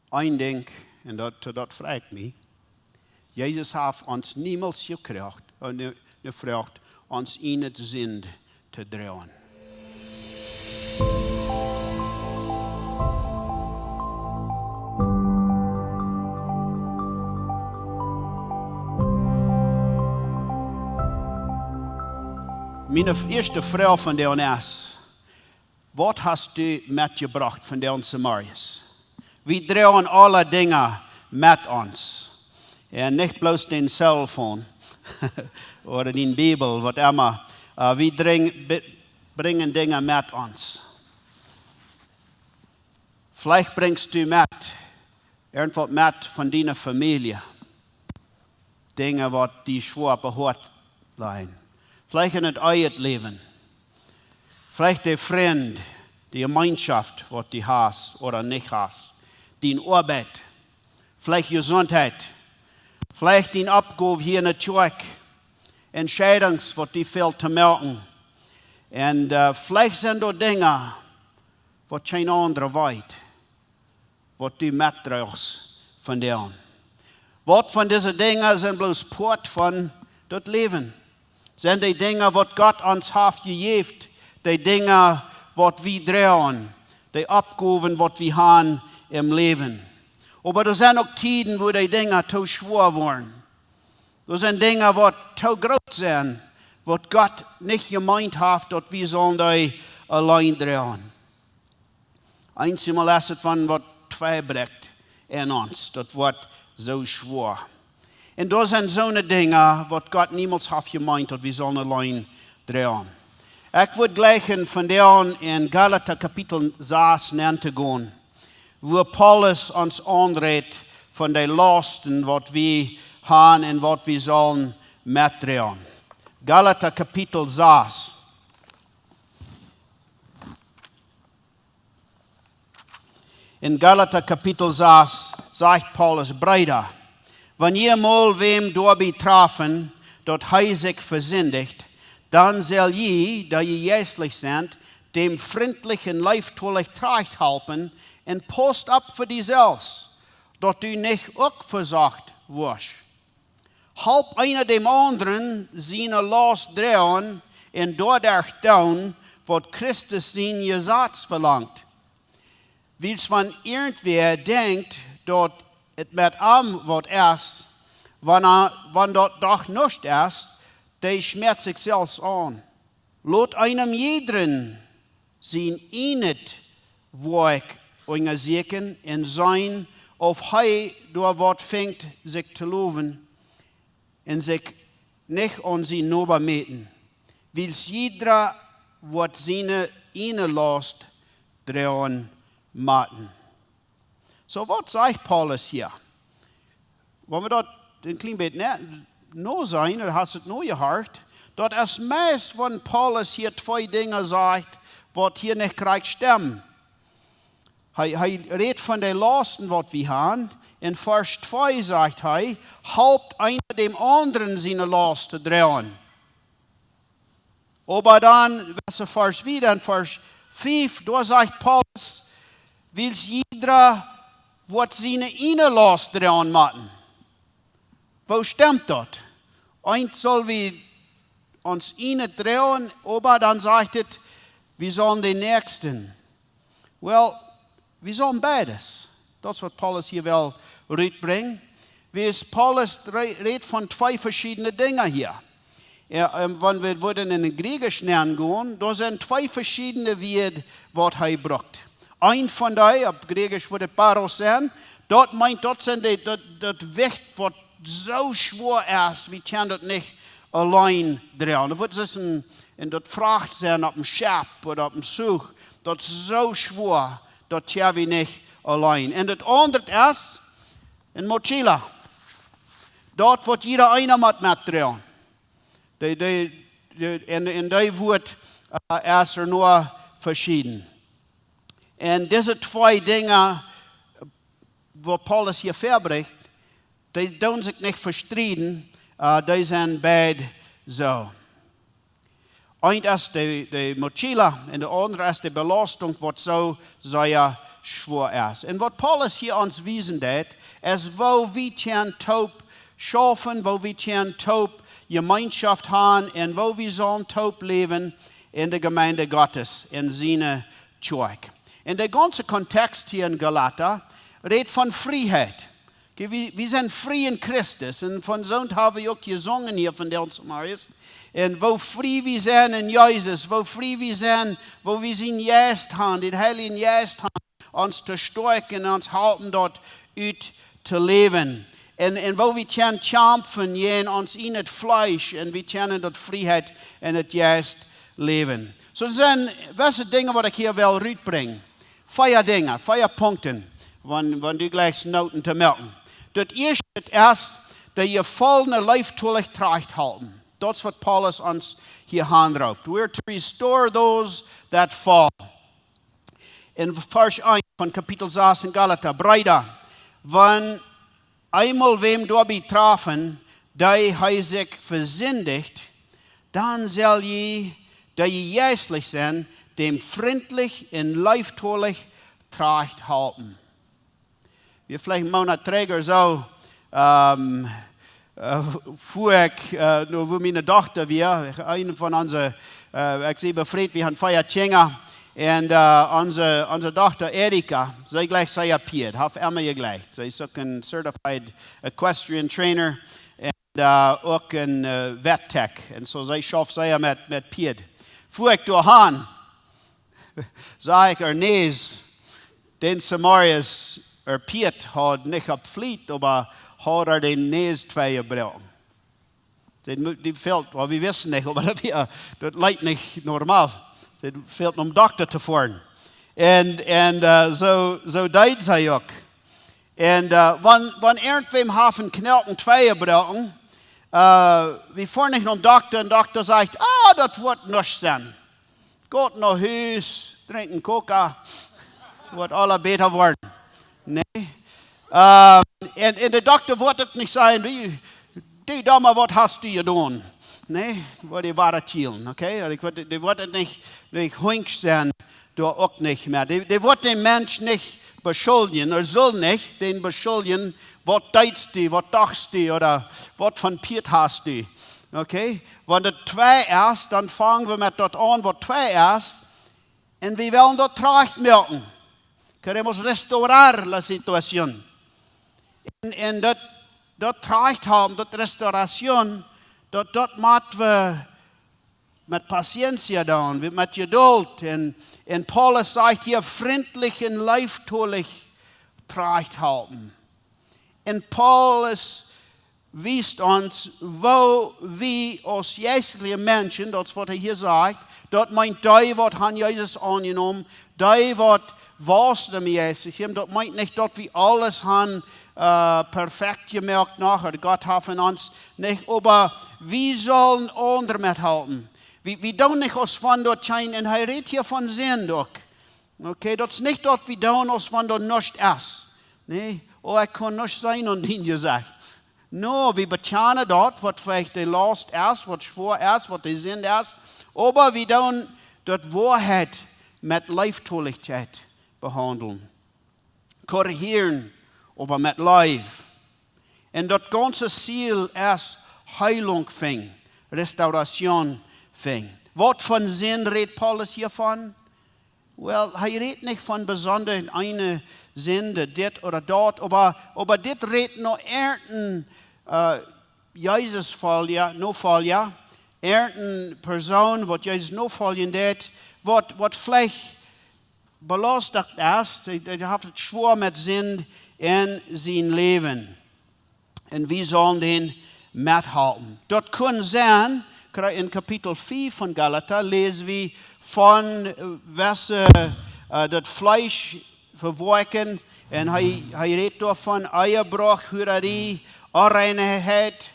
Ein Ding, en dat fragt mich, Jesus hat ons niemals gevraagd ons in het zin te draaien. Mijn eerste vraag van de is, wat hast du metgebracht van de Samariërs? We draaien alle dingen met ons. En niet bloos den cellphone of de Bijbel, wat immer. We brengen dingen met ons. Vielleicht bringst du met irgendwas met van deiner Familie. Dingen wat die schwer behoort zijn. Vielleicht in het eigen leven. Vielleicht der Freund, die Gemeinschaft, wat die hast oder nicht hast. Die Arbeit. Vielleicht Gesundheit. Vielleicht die Abgabe hier in der Kjoakj. Entscheidungs, wat die viel te melken. En vielleicht sind da Dinge, wat geen andere weet. Wat du metdraagst van denen. Wat van deze dingen zijn bloos poort van dat leven. Zijn die dingen wat Gott ons heeft gegeven. Die dingen wat we draaien. Die Abgaben wat we hebben im leven. Maar er zijn ook tijden wo die dingen te schwer worden. Er zijn dingen wat te groot zijn. Wat Gott niet gemeint heeft dat we zullen die alleen draaien. Eenmaal is het van wat twee breekt in ons. Dat wordt zo schwer. En dat zijn zo'n dingen wat Gott niemals heeft gemeint dat we zullen alleen draaien. Ik wil gleich vandaan in Galater kapitel 6 neer te gaan. Wo Paulus ons aanredt van de lasten wat we hebben en wat we zullen metdragen. Galater kapitel 6. In Galater kapitel 6 sagt Paulus, Brüder, wenn ihr mal wem dabei trafen, dat hij sich versündigt, dann soll je, da je jäslich sind, dem freundlichen Leiftulich tracht helpen en post ab für die selbst, dat du nicht auch versagt wirst. Halb einer dem anderen seine Last drehen en dadurch tun, wat Christus sein Gesetz verlangt. Wils van irgendwer denkt, dat het met hem wat is, wann dat doch nicht ist, der schmerzt sich selbst an. Lot einem jeden sein Einet Werk untersuchen en sein, auf hij door wat fängt sich zu loven en sich nicht an sie Nober meten. Wils jeder wat seine eine Last drehen maten. So wat sagt Paulus hier? Wollen wir dort ein klein bisschen no sein, oder hast du es no gehört? Dat is meest van Paulus hier twee dingen sagt, wat hier nicht gleich stemmen. Hij redt van de lasten wat we hebben. In vers 2 sagt hij, helpt einer dem anderen seine Lasten drehen. Aber dann, vers wieder, in vers 5, da sagt Paulus, wils jeder wat seine eine Last drehen machen. Wo stimmt dat? Eins soll wir uns eine drehen, aber dann sagt es, wir sollen den Nächsten. Well, wir sollen beides. Das ist, was Paulus hier will rüberbringen. Paulus redet von zwei verschiedenen Dingen hier. Wenn wir würden in den Griechischen gehen, da sind zwei verschiedene Wörter, was er braucht. Ein von denen, auf Griechisch würde Paros sein, dort meint, dort sind das Wicht, was so schwer ist, wir können das nicht allein drehen. Da wird es in das Fracht sein, auf dem Schiff oder auf dem Zug, das ist so schwer, das können wir nicht allein. Und das andere ist, in Mochila, dort wird jeder einer mitdrehen. In der wird erst nur verschieden. Und diese zwei Dinge, wo Paulus hier verbringt, die tun sich nicht verstreiten, die sind beide so. Ein ist die Mochila und der andere ist die Belastung, was so sehr schwor ist. Und was Paulus hier uns wiesen hat, ist, wo wir können taub schaffen, wo wir können taub Gemeinschaft haben und wo wir sollen taub leben in der Gemeinde Gottes, in seiner Kjoakj. Und der ganze Kontext hier in Galater redet von Freiheit. Wir sind frei in Christus. Und von so haben wir auch gesungen hier von der Marius. Und wo frei wir sind in Jesus, wo frei wir sind, wo wir sein Geist haben, den Heiligen Geist haben, uns zu stärken, uns halten dort ut zu leben. Und wo wir können kämpfen, gehen uns in das Fleisch und wir können dort Freiheit in das Geist leben. So sind welche Dinge, die ich hier will rüberbringen. 4 Dinge, 4 Punkte, wenn du gleich Noten zu merken. Das erste ist, dass ihr vollene Leiftulich Tracht halten. Das ist, was Paulus uns hier handraubt. We're to restore those that fall. In Vers 1 von Kapitel 6 in Galater, Brüder, wenn einmal wem dabei trafen, der sich versündigt, dann soll je, da je jässlich sind, dem freundlich und leiftulich Tracht halten. Wir vielleicht Monatsträger so, vor ich, nur wo meine Tochter wir, eine von unseren, ich sehe befreit, wir haben Feiertjänger, und unsere Tochter Erika, sie gleich sei appiert, hat immer gleich. Sie ist auch ein Certified Equestrian Trainer und auch ein Wetttech. Und so sie schafft sie mit Pied. Vor ich durch Han, sah ich Ernest, den Samarias Pied hat nicht abfliegt, aber hat den Nes 2 gebrochen. Die fällt, well, wir wissen nicht, aber das leicht nicht normal. Das fällt um Doktor zu fahren. Und so deed sie auch. Und wenn irgendwem haben Knochen 2 gebrochen, wir fahren nicht um Doktor und der Doktor sagt, das wird nichts sein. Geht nach Haus, trinken Coca, wird alle besser werden. Nee. Und der Doktor wird nicht sagen, die Dame, was hast du getan? Nee, weil die waren chillen, okay? Die wird nicht hunch sein, du auch nicht mehr. Die wird den Mensch nicht beschuldigen, soll nicht den beschuldigen, was deitst du, was dachst du, oder was von Piet hast du, okay? Wenn das 2 ist, dann fangen wir mit dort an, was 2 ist, und wir wollen dort Tracht merken. Queremos restaurar la situación. Und dort Tracht haben, dort Restauration, dort machen wir mit Paciencia dann, mit Geduld. Und Paulus sagt hier, freundlich und leiftulich Tracht haben. Und Paulus wies uns, wo wir als jässliche Menschen, das was hier sagt, dort meint die, was han Jesus angenommen, die, was was dem Jesus, dort meint nicht, dort wir alles han perfekt gemerkt nachher, Gott hat von uns nicht, aber wir sollen andere mithalten. Wir tun nicht aus von dort scheinen, und er redet hier von Sinn doch. Okay, das ist nicht dort, wir tun aus von dort nichts ist. Nee, er kann nicht sein und ihn gesagt. No, wir bekennen dort, was vielleicht die Last ist, was schwor ist, was die Sinn ist, aber wir tun dort Wahrheit mit Leiftulichkeit behandeln. Korrigieren, aber mit Leib. Und das ganze Ziel ist Heilung fing, Restauration fing. Was von Sinn redet Paulus hiervon? Well, er redet nicht von besonders eine Sünde, dit oder dort, aber dit redet noch irgendein Jesus Fall, ja, no Fall, ja, irgendeine Person, was Jesus no Fall det, was vielleicht belastet ist, der hat schwor mit Sinn in sein Leben. Und wir sollen den mithalten. Dort können sein, in Kapitel 4 von Galater lesen wir von, was das Fleisch verwirken. Und er redet davon Eierbruch, Hurerei, Unreinheit,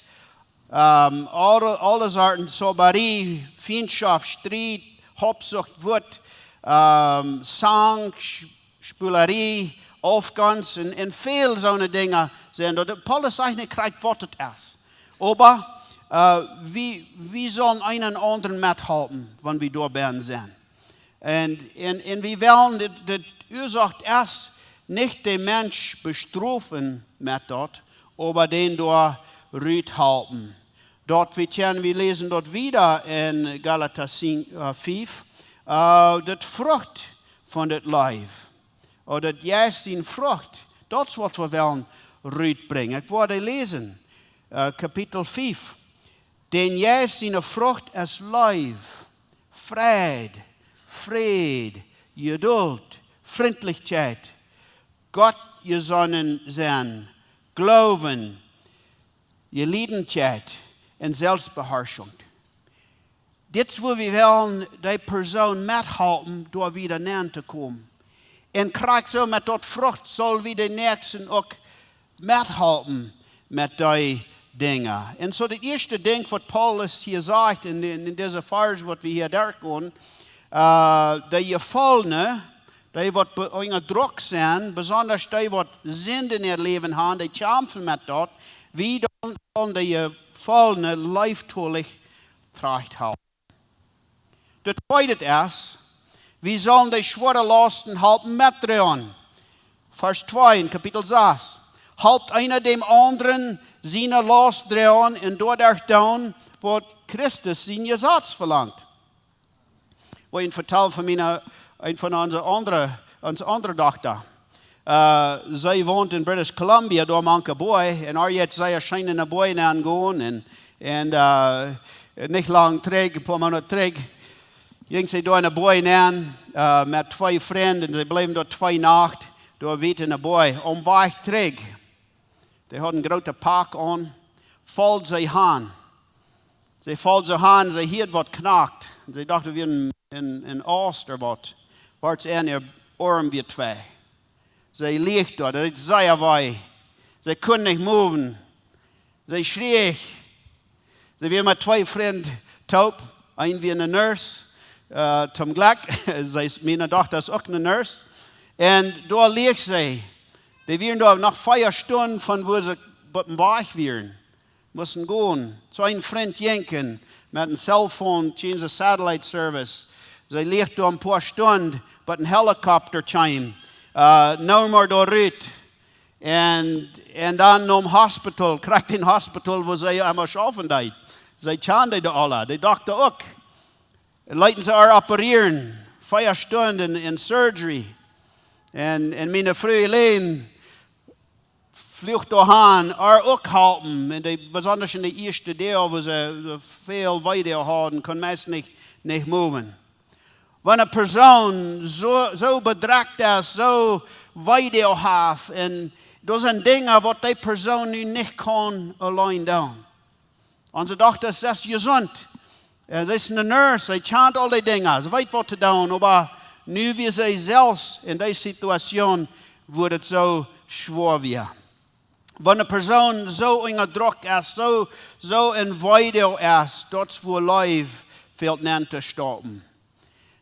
alle Sorten Soberie, Feindschaft, Streit, Habsucht, Wut, Sang, Spülerie, Aufgangs und viel so eine Dinge sind. Und Paulus sagt nicht, was das ist. Aber wir sollen einen anderen mithalten, wenn wir da sind. En wir wollen das Ursache erst nicht den Mensch bestrafen mit dort, aber den dort rüt halten. Dort wir lesen dort wieder in Galatians 5, das Frucht von das Leib. Oder das Jäst in Frucht. Das ist was wir wollen rüt bringen. Ich werde lesen, Kapitel 5. Den Jäst in Frucht ist Leib, Friede, Geduld, Freundlichkeit, Gott gesonnen sein, Glauben, Geleidenheit und Selbstbeherrschung. Das, wo wir wollen, die Person mithalten, da wieder näher zu kommen. Und kriegt so mit dort Frucht, soll wie die Nächsten auch mithalten mit den Dingen. Und so das erste Ding, was Paulus hier sagt, in dieser Vers, was wir hier durchgehen, die Gefallene, die wat unter Druck sind, besonders die, wat Sünde in ihr Leben haben, die kämpfen mit dort, wie sollen die Gefallene leibtulich tracht halten. Das zweite ist, wie sollen die schwere Lasten halten mitdrehen? Vers 2 in Kapitel 6. Halbt einer dem anderen seine Last drehen und dadurch tun, was Christus sein Gesetz verlangt. Wo ich vertel von unserer anderen Tochter. Sie wohnt in British Columbia, da manche Boy, und jetzt sei erscheinen eine Boy angehen, und nicht lang träg, ein paar Monate träg, ging sie da eine Boy an, mit 2 Freunden, sie bleiben dort 2 Nacht, da weht eine Boy, war ich träg. Die hat einen großen Park an, fällt sie an. Sie fällt sie an, sie hört was knackt. Sie dachte, wir in Ost oder was. Wart's an ihr Arm wird 2. Sie liegt dort, das ist sehr weh. Sie können nicht moven. Sie schrie. Sie wir mit 2 Freunden taub. Ein wie eine Nurse. Zum Glück, meine Tochter ist auch eine Nurse. Und da liegt sie. Die werden da nach 4 Stunden von wo sie wach werden. Müssen gehen. Zu einem Freund jenken mit einem Cellphone, change the satellite service. Sie liegt da ein paar Stunden, but ein Helikopter chime. No more da rüt. Und dann im Hospital, kriegt ein Hospital, wo sie einmal schaffen da. Sie chanten da alle. Die dachten auch. Leiten sie auch operieren. 4 Stunden in Surgery. Und meine Frau allein flucht dahin, auch halten. Und besonders in der ersten Teil, wo sie viel weiter haben, kann man nicht moven. Wenn eine Person so bedrückt ist, so weiter hat, und das sind Dinge, was die Person nicht kann allein tun. Und sie dachte, das ist gesund. Sie ist eine Nurse, sie kennt all die Dinge, sie weiß, was zu tun, aber nu wie sie selbst in der Situation, wurde es so schwer wird. Wenn eine Person so unter Druck ist, so in Weide ist, dort wo Leib fehlt nicht zu stoppen.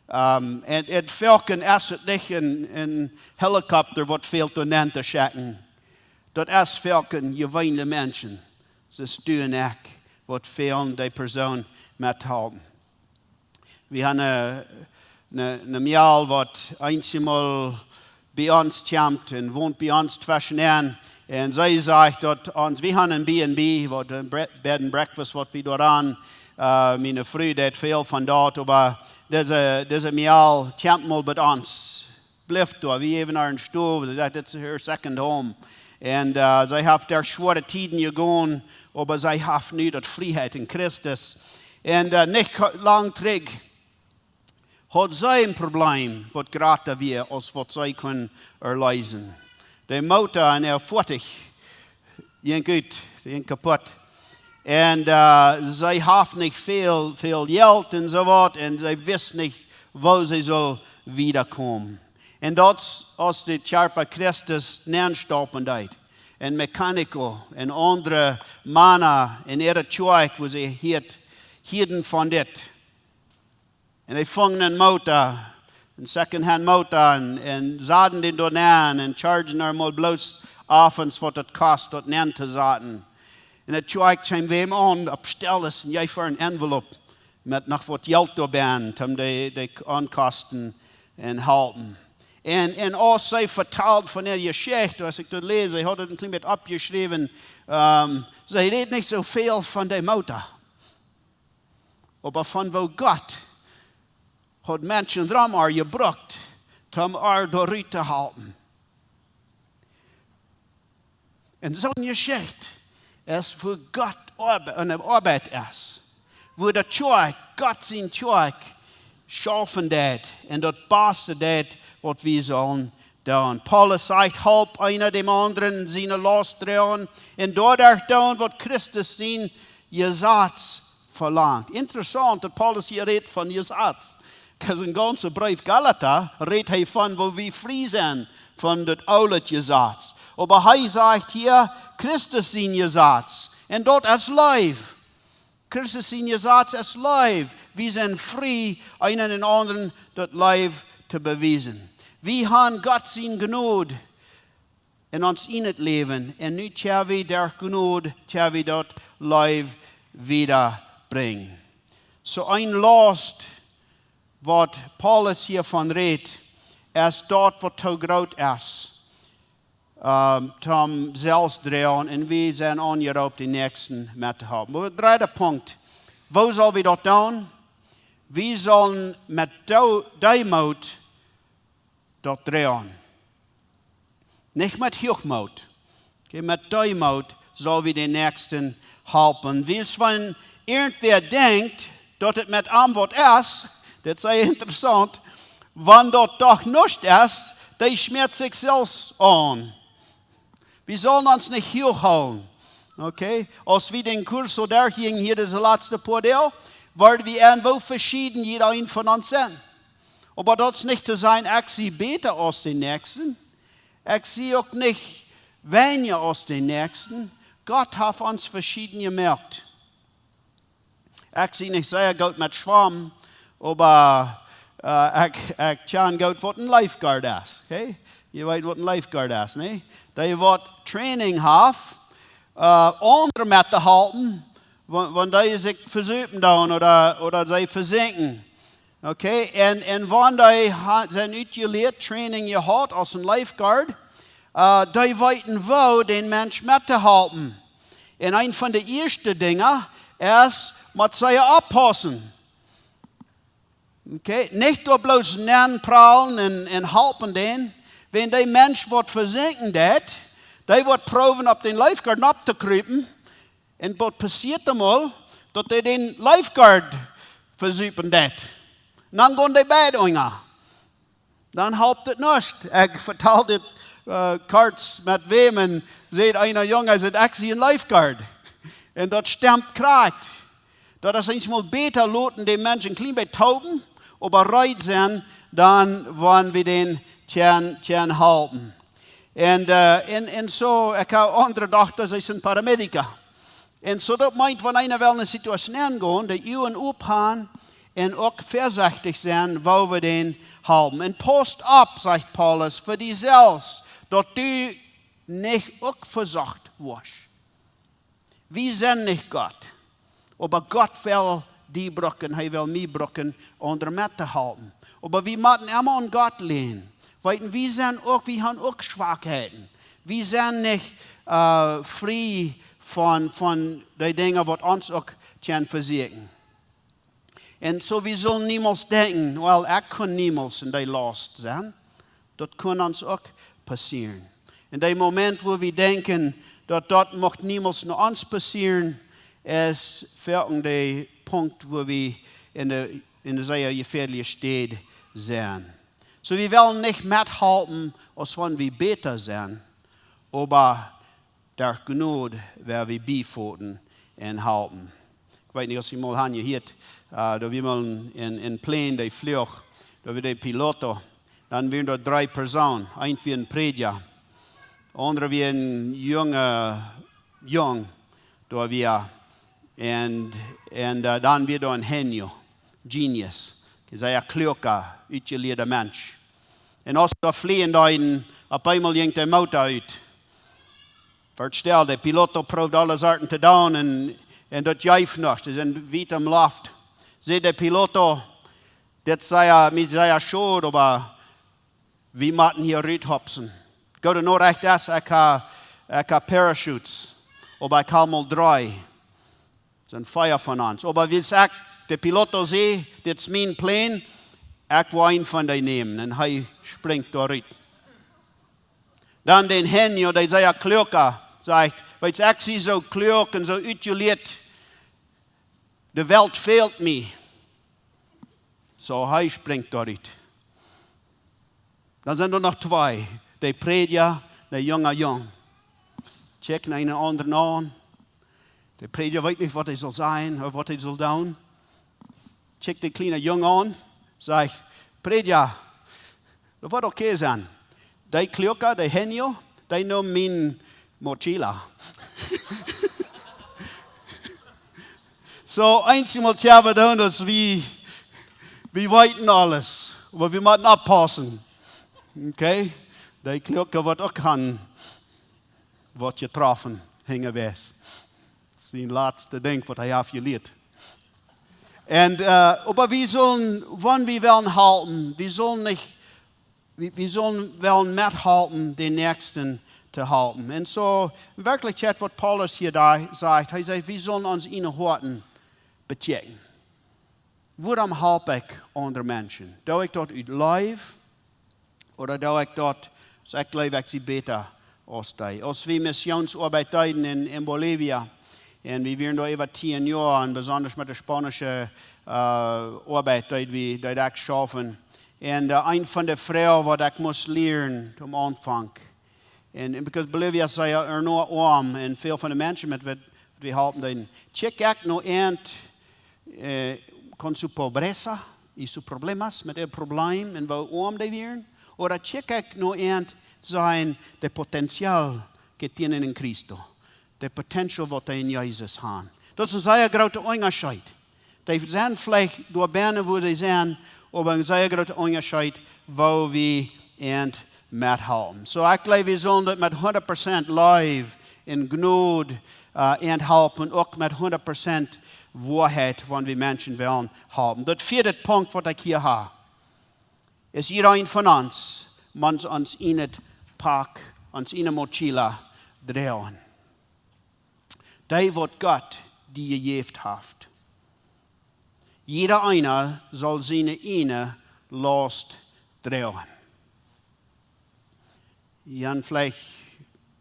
Und es fehlt erst nicht ein Helikopter, was fehlt nicht zu schicken. Dort erst fehlt gewöhnliche Menschen. Das ist du nicht, was fehlen die Person mithalten. Wir haben eine Mädel, was einmal bei uns kämpft und wohnt bei uns zwischen Jahren. Und sie sagt, wir haben ein B&B, ein Bed and Breakfast, was wir dort an. Meine Frau, die hat viel von dort, aber diese Mädel kämpft mal bei uns. Bleibt da, wir haben einen Stuhl, sie sagt, das ist ihr second home. Und sie hat der schwere Tiden gegangen, aber sie hat nicht die Freiheit in Christus. Und nicht lang zurück hat sie ein Problem, was gerade wir, als was sie können erlösen. Der Motor in der 40 ging gut, ging kaputt. Und sie haben nicht viel Geld und so was, und sie wissen nicht, wo sie soll wiederkommen. Und das aus der Charpa Christus nernstoppen deit. Und Mechaniker und andere Männer in ihrer Kjoakj, wo sie hielten von dit. Und sie fangen einen Motor, einen Second-Hand Motor, und sahen den dort an und chargen einmal bloß abends, was das kostet, dort an zu saten. Und der Kjoakj kam wem an, abstellen, und ich für ein Envelope. met nog wat geld erbij, om de aankosten en helpen. En als zij vertaald van je geschichte, als ik dat lees, hij had het een klein beetje opgeschreven, zij redt niet zoveel van de motor. Maar van wo God had mensen drum er gebruikt, om er dooruit te helpen. En zo'n geschichte is voor God een arbeid is. Wo de Kjoakj, God zijn Kjoakj, schaffen dat. En dat paste dat wat we zullen doen. Paulus zegt, help einer dem anderen zijn last dragen. En doordat doen wat Christus zijn gezag verlangt. Interessant dat Paulus hier redt van gezag. Because in ganze brief Galata redt hij van wo we vrij zijn van dat oude gezag. Maar hij zegt hier, Christus zijn gezag. En dat is live. Christus zijn gezag is live. We zijn vrij, een en anderen dat live te bewijzen. We hebben God zijn genade in ons in het leven. En nu tja we der genade, tja we dat live wiederbrengen. So een last wat Paulus hiervan redt, is dat wat te groot is. Tom zelfs draaien en we zijn aangeroepen de nächsten met te hebben. Maar het derde punt. Wo zullen we dat doen? We zullen met deimoed dat draaien. Niet met hoogmoed. Okay, met deimoed zullen we de nächsten helpen. Wils van irgendwer denkt dat het met aanbod is, dat is interessant, wanneer dat toch niet is, die schmeert zich zelfs aan. We zullen ons niet hoog houden. Okay? Als we den Kurs so durchgingen, hier is de laatste Podel, worden we irgendwo verschieden, jeder een van ons zijn. Maar dat is niet te zijn, ik zie beter als de nächsten. Ik zie ook niet weniger als de nächsten. Gott heeft ons verschieden gemerkt. Ik zie niet zeer goed met zwemmen, maar ik kan goed wat een lifeguard is. Okay? Je weet wat een lifeguard is, nee? Dat je wat training heeft, anderen met te helpen, wanneer ze zich verzuipen doen oder ze verzinken. Okay? En wanneer zijn uitgeleerd training gehad als een lifeguard, die weten wo den mens met te helpen. En een van de eerste dingen is, moet ze oppassen. Okay? Niet door bloos neerpralen en helpen den. Wenn die mens wordt verzinken dat, die wordt proben op den lifeguard op te kruipen. En wat passiert eenmaal, dat die den lifeguard verzuipen dat. En dan gaan die beide onder. Dan helpt het niet. Ik vertel dit karts met wem en zei een jongen, zei ik zie een lifeguard. En dat stemt krijgt. Dat is eenmaal beter laten die mensen een klein beetje tauben, maar rijden zijn, dan wanneer we den tjan helpen. En zo, ik heb andere dachten, zij zijn paramedica. En zo dat meint, wanneer wel een situatie aangaan, dat u opgaan en ook voorzichtig zijn, waar we den helpen. En post op, zegt Paulus, voor die zelfs, dat u niet ook verzocht wordt. We zijn niet God. Maar God wil die brokken, hij wil mij brokken, onder met te helpen. Maar we moeten immer aan God leren. We hebben ook zwakheden. We zijn niet vrij van de dingen wat ons ook kan verzekeren. En zo we zullen niemals denken, wel, ik kan niemals in die last zijn. Dat kan ons ook passeren. In dat moment waar we denken, dat mocht niemals naar ons passeren, is volgende punt waar we in de zeer gefährliche stad zijn. So we willen niet methelpen, als wanneer we beter zijn, maar der Gnade waar we bijvoeten en helpen. Ik weet niet als je mal aan je hiet, dat we mal in plane die vlucht, dat we de piloten, dan waren er 3 personen, een wie een prediker, andere wie een jong, daar we, en dan weer een genio, genius. Dat is een kloke, uitgeleerde mens. En als we vliegen dan, op eenmaal ging de motor uit. Verstel, de piloot proeft alle zaken te doen en dat juist nog. Ze zijn wiet am loft. Zei de piloto, dit zei ja schuld, aber we moeten hier uithopsen. Go to nog echt das, ik heb parachutes, aber ik heb mal 3. Dat is een 4 van ons. Aber wie sagt, de piloto zei, dit is mijn plane, ik wil een van die nemen. En hij springt daaruit. Dan den Henjo, die zei ja kloker, zegt, weet je, ik zie zo klok en zo uitgeleerd. De wereld fehlt me. So hij springt daaruit. Dan zijn er nog 2. Die prediger, de jonge jong. Check naar een ander aan. De prediger weet niet wat hij zal zijn of wat hij zal doen. Check de kleine jong aan. Zegt, prediger, dat wordt oké zijn. Die klokker, die henjo, die noemt mijn mochila. So, einmal tja we doen, dat we weten alles. Maar we moeten oppassen. Okay? Die klokker wordt ook gaan, wordt getroffen, hingen wees. Dat is het laatste ding wat hij heeft geleerd. En, aber wir sollen, wann wir wollen halten, wir sollen wollen mithalten, den Nächsten zu halten. Und so, wirklich, was Paulus hier da sagt, er sagt, wir sollen uns ihnen Horten bechecken. Waarom help ik andere mensen? Doe ik dat uit live? Oder doe ik dat, als ik leef, ik zie beter als die? Als we missionsarbeid deden in Bolivia, en we waren daar over 10 jaar, en besonders met de Spanische arbeid, die ik schaffen. En een van de vrouwen wat ik moest leren om aanvang. En because Bolivia is nog arm, en veel van de mensen met wat we helpen dan. Check ik nog eind con su pobreza y sus problemas met het probleem en waar arm die waren. Oder check ik nog eind zijn de potentieel que tienen in Cristo. De potentieel wat hij in Jezus hebben. Dat is een zeer grote onderscheid. Die zijn vielleicht door bijna waar ze zijn, aber een zeer grote onderscheid waar we in methouden. So ik geloof we zullen dat met 100% live in genade en helpen, ook met 100% waarheid, wanneer we mensen willen helpen. Dat vierde punt wat ik hier heb, is iedereen van ons, ons in het pak, ons in de mochila draaien. Die wat God die gegeven heeft. Jeder einer zal zijn ene last dragen. Jan vielleicht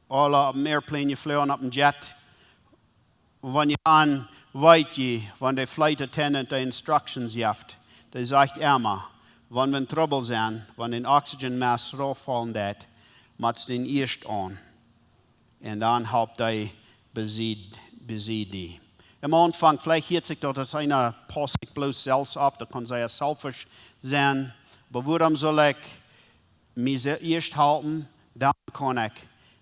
alle op een airplane vliegen op een jet. Wanneer je aan weet je, wanneer de flight attendant de instructions geeft. Die zegt immer, wanneer we in trouble zijn, wanneer een oxygenmask raufvallen dat, moet je den eerst aan. En dan helpt hij bezieht die. Am Anfang, vielleicht hört sich das einer passig bloß selbst ab, da kann sehr selfish sein. Aber warum soll ich mich erst halten, dann kann ich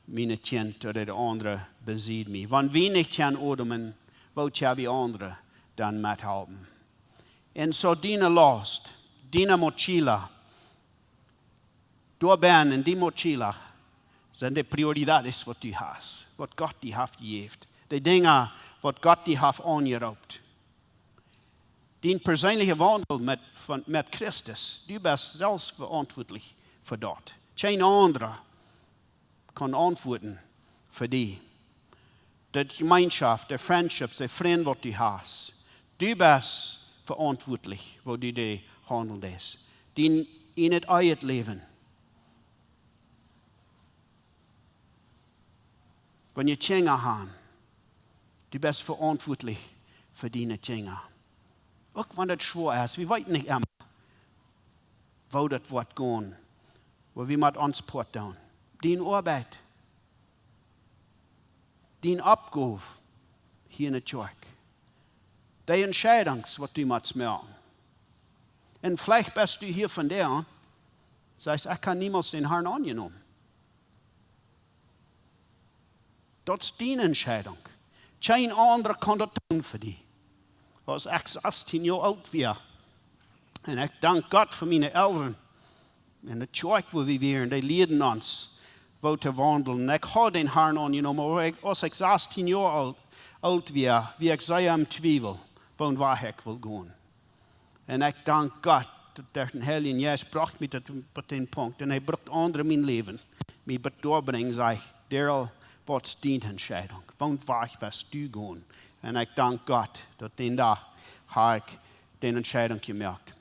meine Kind oder der andere bezieht mich. Wenn wir nicht können atmen, wo können wir andere dann mithalten? Und so deine Last, deine Mochila, du bist in die Mochila, sind die Priorität, was du hast, was Gott dir hat gegeben. Die Dinge, was Gott dir hat angeraubt. Den persönlichen Wandel mit Christus, du bist selbst verantwortlich für das. Kein anderer kann antworten für dich. Die Gemeinschaft, die Freundschaft, die Freunde, die du hast. Du bist verantwortlich, wo du die handelst. In het eigen Leben. Wenn je Kinder haben, du bist verantwortlich für deine Kinder. Auch wenn das schwer ist, wir weten nicht immer, wo das wird gehen, wo wir mit uns tun. Deine Arbeit, deine Abgabe hier in der Kirche, die Entscheidung, was du musst machen. Und vielleicht bist du hier von der, sagst, ich kann niemals den Herrn angenommen. Das ist deine Entscheidung. Kein anderer kann das tun für dich. Als ich 16 Jahre alt war, und ich danke Gott für meine Eltern, in der Kirche, wo wir waren, die lehren uns, wo zu wandeln. Ich habe den Herrn angenommen, aber als ich 16 Jahre alt war, wie ich sehr im Zweifel, wo ich will gehen. En ik dank God dat de Heilige Geest bracht mij tot den Punkt. En hij bracht anderen mijn leven. Mij doorbrengen, zeg ik, Darrell, wat is die Entscheidung? Wanneer was du gaan? En ik dank God dat den dag heb ik die Entscheidung gemerkt.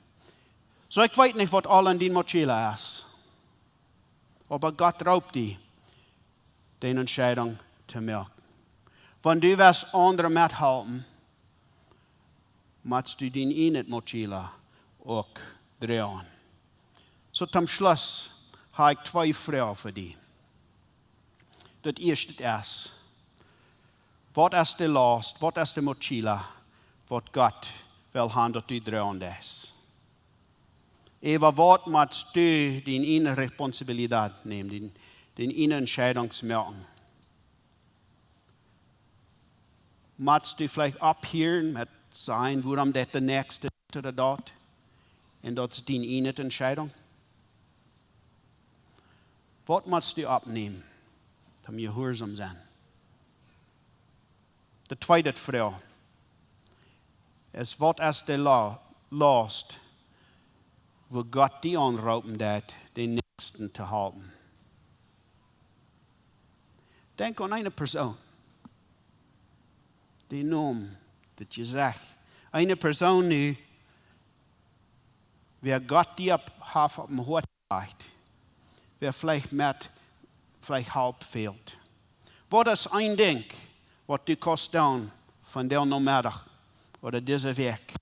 So ik weet niet wat al in die Mochila is. Aber Gott raubt die Entscheidung zu merken. Wenn du was andere mithalten, musst du den in het Mochila auch drehen. So zum Schluss habe ich 2 Fragen für dich. Das erste ist, was ist die Last, was ist die Mochila, was Gott will haben, dass du drehen das? Aber was musst du die eine Responsabilität nehmen, die eine Entscheidungsmerken? Musst du vielleicht abhören mit sein, warum das der nächste oder dort? Und das ist die eine Entscheidung. Was musst du abnehmen, damit wir gehorsam sein? Die zweite Frage ist, was ist die Last, wo Gott die anrauben hat, den Nächsten zu halten? Denk an eine Person, die Namen, das je sagt. Eine Person, die, wer Gott die auf dem Hort legt, wer vielleicht halb fehlt. Was ist ein Ding, was du kannst tun von der Nachmittag oder dieser Weg?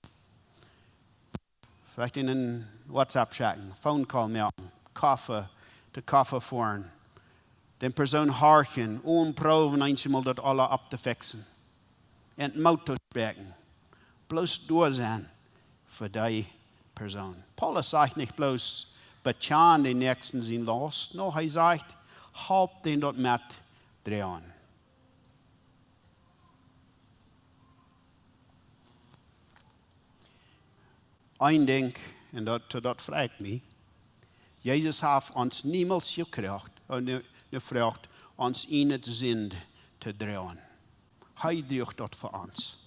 Vielleicht in einen WhatsApp schicken, Phone Call machen, Kaffee fahren, den Person horchen, unproben einmal das alle abzufixen. Und Mut zu sprechen. Bloß da sein für die Person. Paulus sagt nicht bloß, betjan den Nächsten sind los. No, er sagt, halb den dort mit drehen. Ein Ding, und das fragt mich, Jesus hat uns niemals gefragt, uns in het Sinn zu drehen. Er droeg dat voor ons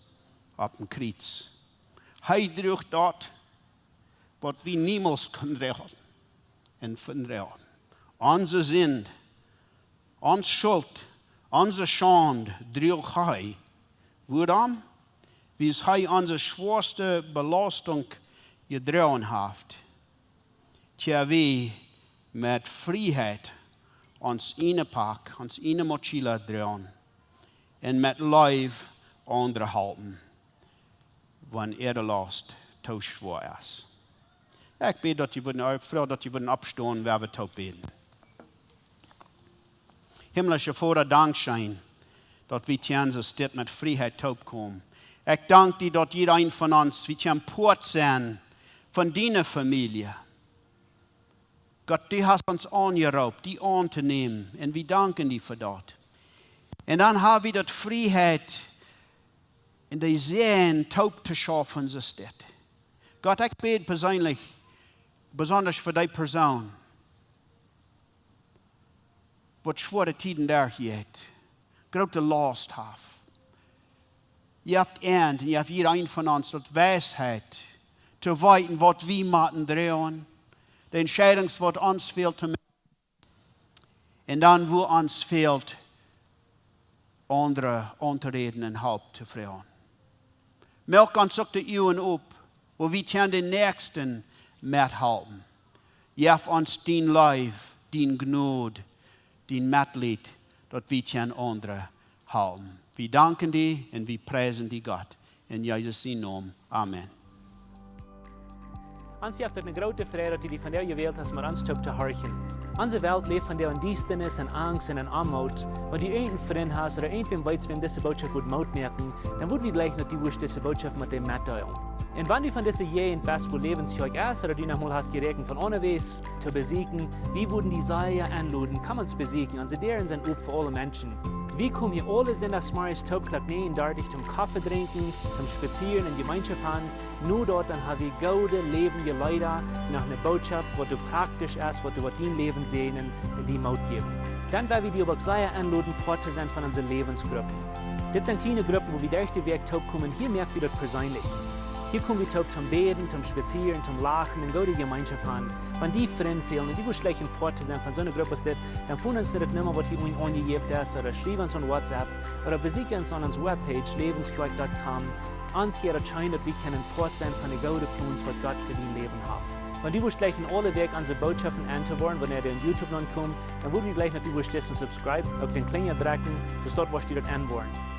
op een kreuz. Hij droeg dat wat we niemals kunnen regelen en verdragen. Onze zin, onze schuld, onze schande droeg hij. Waarom? Wie hij onze zwaarste belasting gedragen heeft. Terwijl we met vrijheid ons ene pak, ons ene mochila dragen. En met lief anderen halten, wanneer de last te zwaar is. Ik bid dat je willen opstaan, waar we te bidden. Himmlische Vader, dank zijn dat we tjenzen stid met vrijheid te komen. Ik dank je dat iedereen van ons, we tjen poort zijn van die familie. God, die hast ons aangeroopt, die aan te nemen. En we danken je voor dat. En dan hebben we dat vrijheid in de zin taub te schaffen, zo dit. God, ik bid persoonlijk, besonders voor die persoon, wat zware tijden daar heeft, grote last heeft. Je hebt eind en je hebt iedereen van ons dat wijsheid te weten wat we moeten drehen, de entscheidings wat ons fehlt te maken. En dan wo ons fehlt, andere aan te reden en hulp te vragen. Melk ons ook de uwen op, waar we ten de nächsten methelpen. Jef ons dien lief, dien gnade, dien metlied, dat we ten andere helpen. We danken die en we prijzen die God. In Jezus' naam. Amen. Ons heeft een grote vrijheid die van jou gewählt hast, maar ons te horchen. Onze Welt leeft van der Diestenis en Angst en Armut. Wenn du einen Freund hast oder irgendwem weißt, wem diese Botschaft wird Maut merken, dann wird wir gleich noch die Wurst diese Botschaft mit dem mitteilen. Und wenn du von dieser Jähen bist, wo Läwens Kjoakj ist, oder du noch mal hast gerechnet von unterwegs zu besiegen, wie wurden die Seile anladen, kann man es besiegen. Also deren sind auch für alle Menschen. Wie kommen hier alle Sonntagsmorgens Taubklapp nähen, dort zum Kaffee trinken, zum Spazieren in Gemeinschaft haben. Nur dort dann haben wir gute, lebende Leute nach einer Botschaft, wo du praktisch ist, wo du dein Leben sehen und die Maut geben. Dann werden wir die aber sehr anladen, Part zu sein von unseren Lebensgruppen. Das sind kleine Gruppen, wo wir durch den Weg taub kommen. Hier merken wir das persönlich. Hier kommen wir zum Beten, zum Spazieren, zum Lachen und gute Gemeinschaft haben. Wenn die Freunde fehlen und die schlecht im Port sind von so einer Gruppe steht, dann finden Sie das Nummer, was hier unten angegeben ist, oder schreiben uns an WhatsApp, oder besuchen uns an unserer Webpage, läwenskjoakj.com. Uns hier erscheint, dass wir können Port sein von den guten Plänen, was Gott für dein Leben hat. Wenn du gleich in alle Weg unsere Botschaften anzuhören, wenn ihr in YouTube dann kommt, dann würden wir gleich noch subscribe, auf den Klinger drücken, bis dort, was ihr dort anwollen.